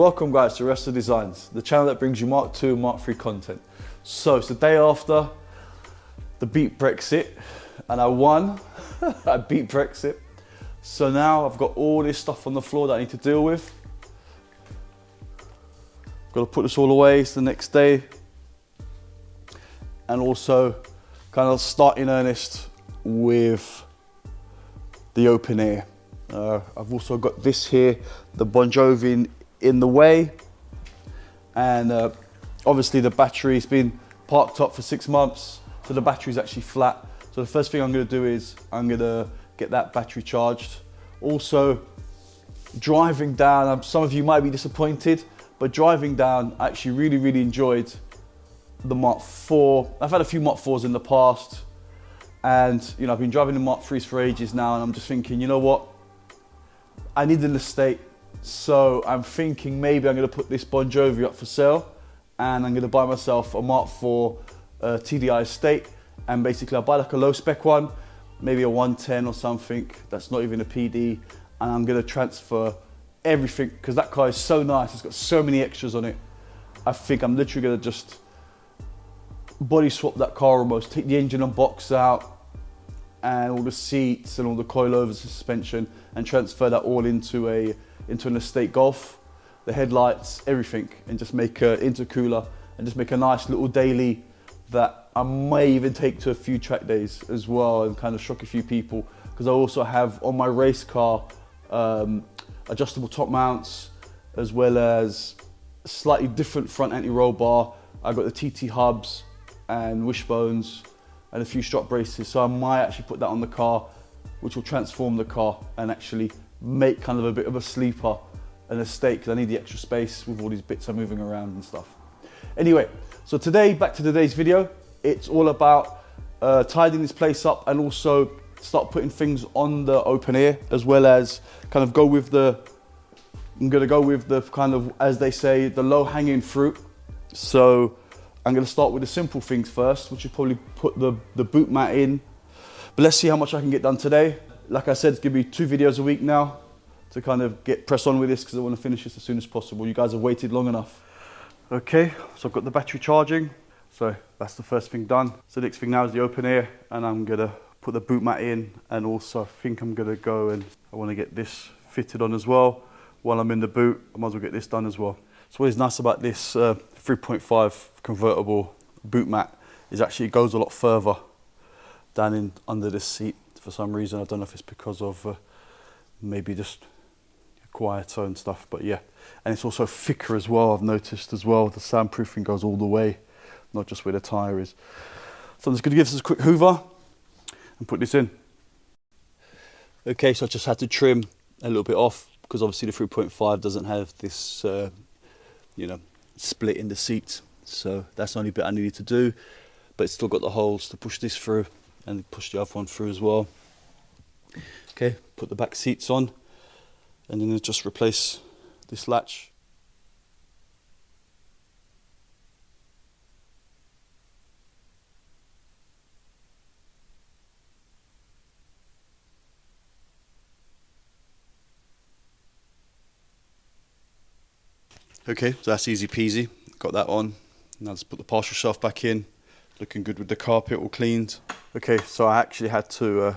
welcome guys to Rest of Designs, the channel that brings you Mark II and Mark III content. So it's the day after the beat Brexit and I won. I beat Brexit. So now I've got all this stuff on the floor that I need to deal with. Got to put this all away, it's the next day. And also kind of start in earnest with the open air. I've also got this here, the Bon Jovi in the way. And obviously the battery's been parked up for 6 months, so the battery's actually flat. So the first thing I'm gonna do is I'm gonna get that battery charged. Also, driving down, some of you might be disappointed, but driving down, I actually really enjoyed the Mark IV. I've had a few Mark IVs in the past, and you know, I've been driving the Mark IIIs for ages now, and I'm just thinking, you know what? I need an estate, so I'm thinking maybe I'm gonna put this Bon Jovi up for sale, and I'm gonna buy myself a Mark IV TDI estate, and basically I'll buy like a low spec one, maybe a 110 or something, that's not even a PD, and I'm gonna transfer everything, because that car is so nice, it's got so many extras on it. I think I'm literally gonna just body swap that car almost, take the engine and box out, and all the seats and all the coilover suspension, and transfer that all into an estate Golf, the headlights, everything, and just make an intercooler and just make a nice little daily that I may even take to a few track days as well, and kind of shock a few people, because I also have on my race car adjustable top mounts, as well as slightly different front anti-roll bar. I've got the TT hubs and wishbones and a few strut braces, so I might actually put that on the car, which will transform the car and actually make kind of a bit of a sleeper, an estate, because I need the extra space with all these bits I'm moving around and stuff. Anyway, so today, back to today's video, it's all about tidying this place up and also start putting things on the open air, as well as kind of go with the, I'm gonna go with the kind of, as they say, the low hanging fruit. So I'm gonna start with the simple things first, which is probably put the boot mat in. But let's see how much I can get done today. Like I said, it's gonna be 2 videos a week now to kind of press on with this, because I want to finish this as soon as possible. You guys have waited long enough. Okay, so I've got the battery charging. So that's the first thing done. So the next thing now is the open air, and I'm gonna put the boot mat in, and also I think I'm gonna go and I wanna get this fitted on as well. While I'm in the boot, I might as well get this done as well. So what is nice about this 3.5 convertible boot mat is actually it goes a lot further down in under this seat for some reason. I don't know if it's because of maybe just quieter and stuff, but yeah. And it's also thicker as well, I've noticed as well. The soundproofing goes all the way, not just where the tyre is. So I'm just gonna give this a quick hoover and put this in. Okay, so I just had to trim a little bit off, because obviously the 3.5 doesn't have this, you know, split in the seats. So that's the only bit I needed to do, but it's still got the holes to push this through and push the other one through as well. Okay, put the back seats on, and then just replace this latch. Okay, so that's easy peasy, got that on. Now just put the partial shaft back in, looking good with the carpet all cleaned. Okay, so I actually had to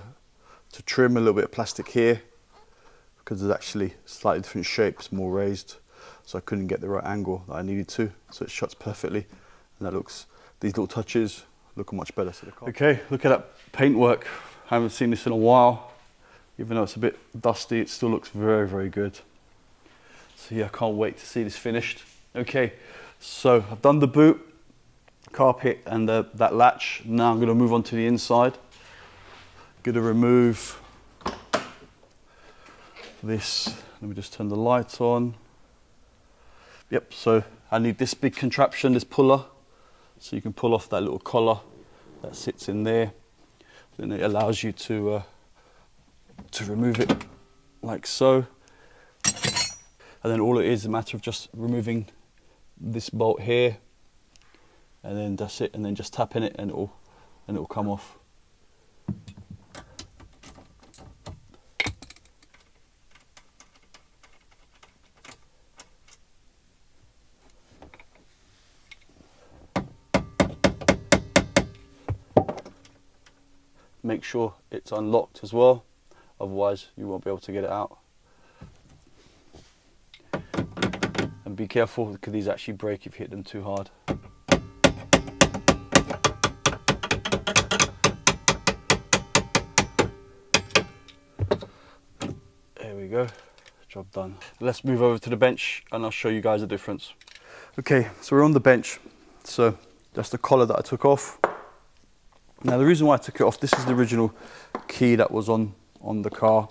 trim a little bit of plastic here, because there's actually slightly different shapes, more raised, so I couldn't get the right angle that I needed to, so it shuts perfectly, and that looks, these little touches look much better to the car. Okay, look at that paintwork. I haven't seen this in a while. Even though it's a bit dusty, it still looks very good. So yeah, I can't wait to see this finished. Okay, so I've done the boot, carpet, and that latch. Now I'm gonna move on to the inside. Gonna remove this. Let me just turn the light on. Yep, so I need this big contraption, this puller, so you can pull off that little collar that sits in there. Then it allows you to remove it like so. And then all it is a matter of just removing this bolt here, and then that's it, and then just tapping it, and it'll come off. make sure it's unlocked as well, otherwise you won't be able to get it out. And be careful because these actually break if you hit them too hard. There we go, job done. Let's move over to the bench and I'll show you guys the difference. Okay, so we're on the bench. So that's the collar that I took off. Now the reason why I took it off, this is the original key that was on the car,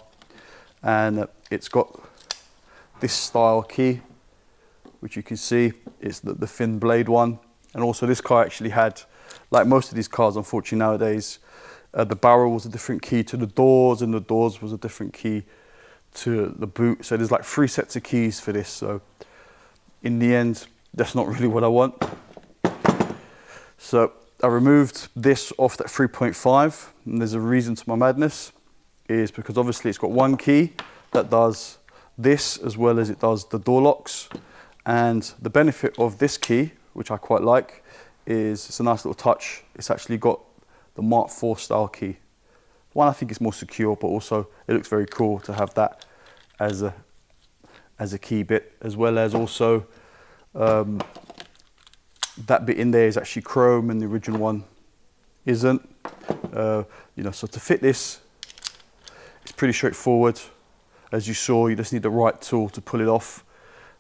and it's got this style key, which you can see it's the thin blade one. And also this car actually had, like most of these cars unfortunately nowadays, the barrel was a different key to the doors, and the doors was a different key to the boot. So there's like 3 sets of keys for this. So in the end, that's not really what I want. So I removed this off that 3.5, and there's a reason to my madness, is because obviously it's got one key that does this as well as it does the door locks. And the benefit of this key, which I quite like, is it's a nice little touch. It's actually got the Mark IV style key. One, I think it's more secure, but also it looks very cool to have that as a key bit, as well as also that bit in there is actually chrome and the original one isn't. You know, so to fit this, it's pretty straightforward. As you saw, you just need the right tool to pull it off.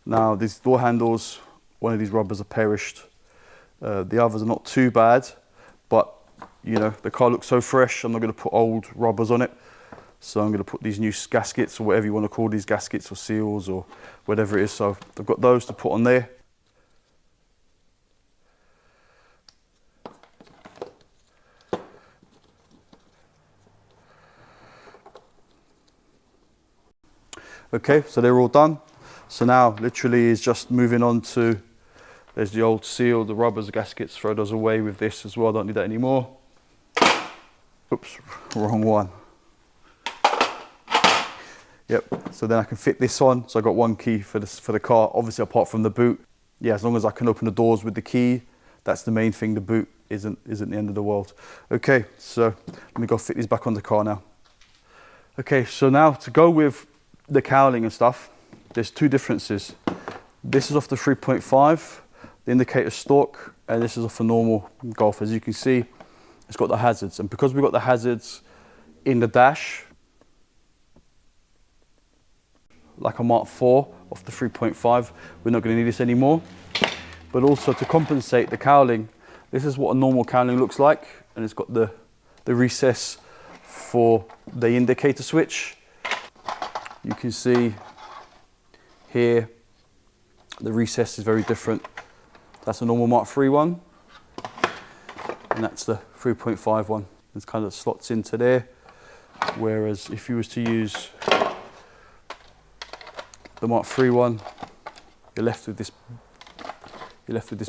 Now these door handles, one of these rubbers are perished. The others are not too bad, but you know, the car looks so fresh, I'm not going to put old rubbers on it. So I'm going to put these new gaskets, or whatever you want to call these gaskets, or seals, or whatever it is. So I've got those to put on there. Okay, so they're all done. So now literally is just moving on to, there's the old seal, the rubbers, the gaskets, throw those away with this as well, don't need that anymore. Oops, wrong one. Yep, so then I can fit this on. So I got one key for the car, obviously apart from the boot. Yeah, as long as I can open the doors with the key, that's the main thing. The boot isn't the end of the world. Okay, so let me go fit these back on the car now. Okay, so now to go with the cowling and stuff, there's 2 differences. This is off the 3.5, the indicator stalk, and this is off a normal Golf. As you can see, it's got the hazards, and because we've got the hazards in the dash, like a Mark IV off the 3.5, we're not going to need this anymore. But also to compensate the cowling, this is what a normal cowling looks like, and it's got the recess for the indicator switch. You can see here the recess is very different. That's a normal Mark III one, and that's the 3.5 one. It kind of slots into there, whereas if you was to use the Mark III one, you're left with this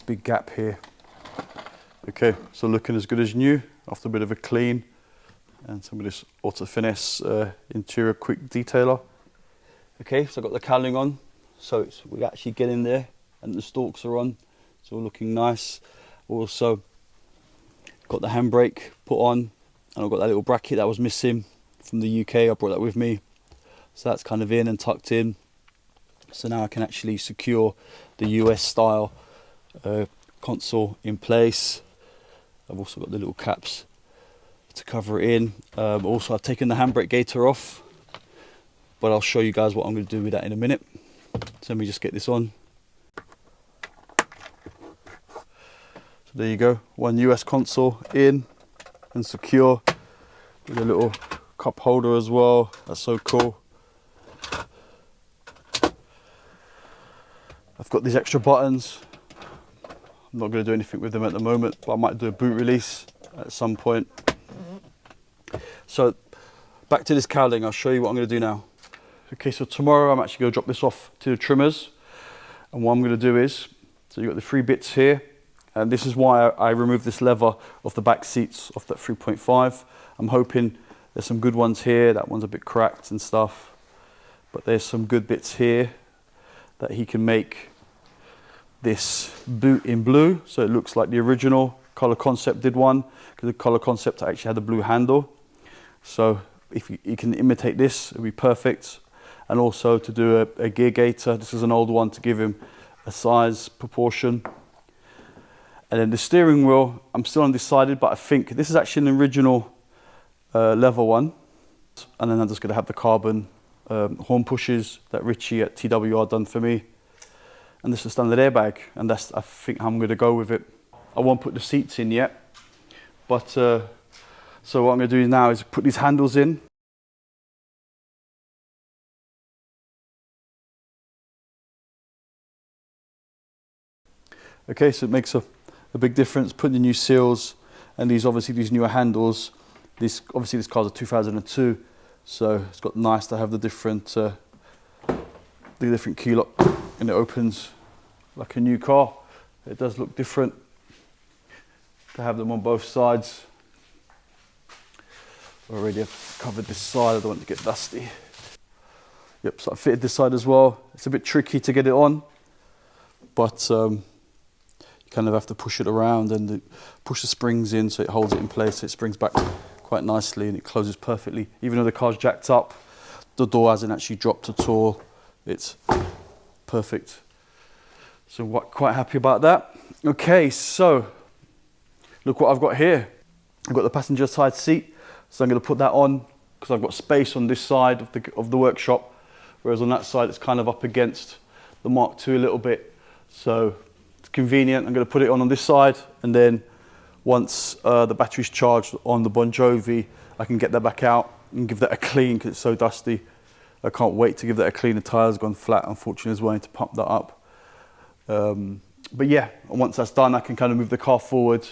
big gap here. Okay, so looking as good as new after a bit of a clean and some of this Auto Finesse interior quick detailer. Okay, so I've got the cowling on, so we actually get in there and the stalks are on. It's all looking nice. Also got the handbrake put on, and I've got that little bracket that was missing from the UK. I brought that with me, so that's kind of in and tucked in. So now I can actually secure the US style console in place. I've also got the little caps to cover it in. Also I've taken the handbrake gaiter off, but I'll show you guys what I'm going to do with that in a minute. So let me just get this on. So there you go, one US console in and secure with a little cup holder as well. That's so cool. I've got these extra buttons. I'm not going to do anything with them at the moment, but I might do a boot release at some point. So back to this cowling, I'll show you what I'm going to do now. Okay, so tomorrow I'm actually going to drop this off to the trimmers, and what I'm going to do is, so you've got the 3 bits here, and this is why I removed this lever off the back seats off that 3.5. I'm hoping there's some good ones here. That one's a bit cracked and stuff, but there's some good bits here that he can make this boot in blue, so it looks like the original Color Concept did one, because the Color Concept actually had a blue handle. So if you can imitate this, it'll be perfect. And also to do a gear gaiter, this is an old one to give him a size proportion. And then the steering wheel, I'm still undecided, but I think this is actually an original leather one. And then I'm just going to have the carbon horn pushes that Richie at TWR done for me. And this is a standard airbag, and that's, I think, how I'm going to go with it. I won't put the seats in yet, but so what I'm going to do now is put these handles in. Okay, so it makes a big difference putting the new seals and these, obviously these newer handles. Obviously this car's a 2002, so it's got nice to have the different key lock, and it opens like a new car. It does look different to have them on both sides. Already I've covered this side, I don't want it to get dusty. Yep, so I fitted this side as well. It's a bit tricky to get it on, but you kind of have to push it around and push the springs in so it holds it in place. So it springs back quite nicely and it closes perfectly. Even though the car's jacked up, the door hasn't actually dropped at all. It's perfect. So quite happy about that. Okay, so look what I've got here. I've got the passenger side seat, so I'm going to put that on because I've got space on this side of the workshop, whereas on that side it's kind of up against the Mark II a little bit. So it's convenient. I'm going to put it on this side, and then once the battery's charged on the Bon Jovi, I can get that back out and give that a clean because it's so dusty. I can't wait to give that a clean. The tyre's gone flat, unfortunately, as well. I need to pump that up. But yeah, once that's done, I can kind of move the car forward.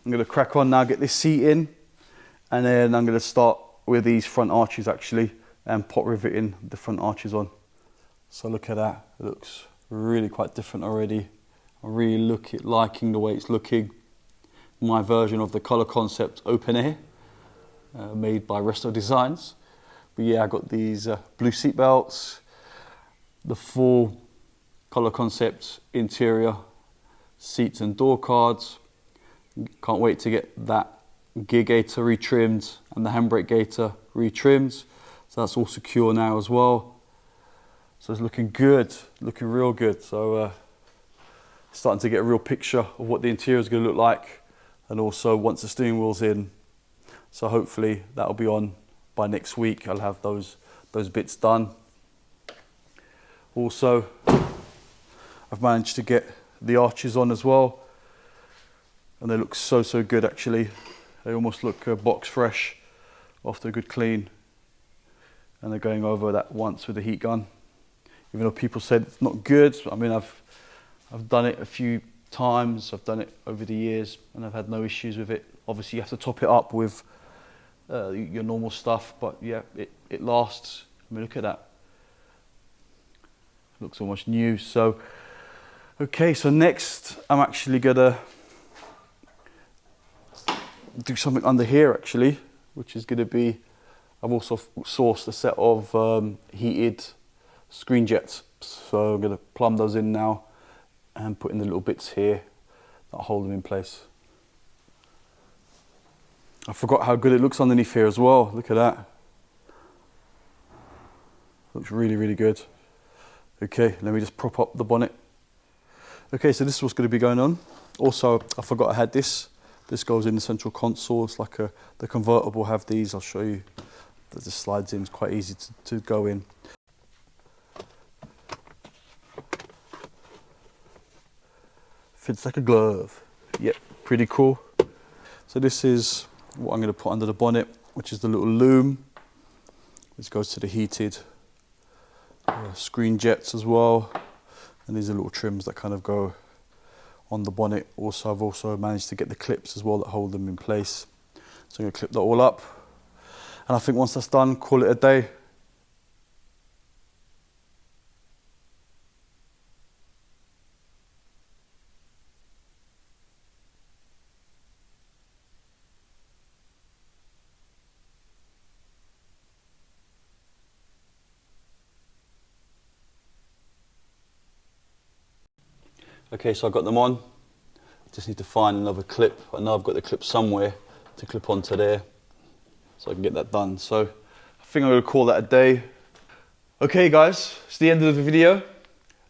I'm going to crack on now, get this seat in, and then I'm going to start with these front arches actually, and pot riveting the front arches on. So look at that, it looks really quite different already. I really liking the way it's looking. My version of the colour concept open air, made by Resto Designs. But yeah, I got these blue seat belts, the full colour concept interior, seats and door cards. Can't wait to get that gear gaiter retrimmed and the handbrake gaiter retrimmed. So that's all secure now as well. So it's looking good, looking real good. So starting to get a real picture of what the interior is going to look like, and also once the steering wheel's in. So hopefully that'll be on by next week. I'll have those bits done. Also, I've managed to get the arches on as well, and they look so good actually. They almost look box fresh after a good clean, and they're going over that once with the heat gun. Even though people said it's not good, I mean I've done it a few times, I've done it over the years, and I've had no issues with it. Obviously you have to top it up with your normal stuff, but yeah, it lasts. I mean, look at that. It looks almost new. So, okay, so next I'm actually gonna do something under here actually, which is gonna be, I've also sourced a set of heated screen jets. So I'm gonna plumb those in now and put in the little bits here that hold them in place. I forgot how good it looks underneath here as well. Look at that. Looks really good. Okay, let me just prop up the bonnet. Okay, so this is what's going to be going on. Also, I forgot I had this. This goes in the central console. It's like the convertible have these. I'll show you that this slides in. It's quite easy to go in. Fits like a glove. Yep, pretty cool. So this is what I'm going to put under the bonnet, which is the little loom, which goes to the heated screen jets as well. And these are little trims that kind of go on the bonnet. Also, I've also managed to get the clips as well that hold them in place. So I'm going to clip that all up. And I think once that's done, call it a day. Okay, so I've got them on. Just need to find another clip. I know I've got the clip somewhere to clip onto there. so I can get that done. So I think I'm gonna call that a day. Okay guys, it's the end of the video.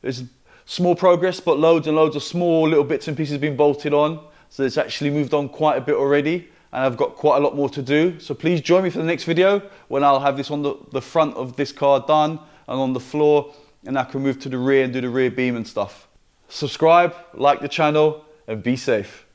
There's small progress, but loads and loads of small little bits and pieces being bolted on. So it's actually moved on quite a bit already, and I've got quite a lot more to do. So please join me for the next video when I'll have this on the front of this car done and on the floor, and I can move to the rear and do the rear beam and stuff. Subscribe, like the channel, and be safe.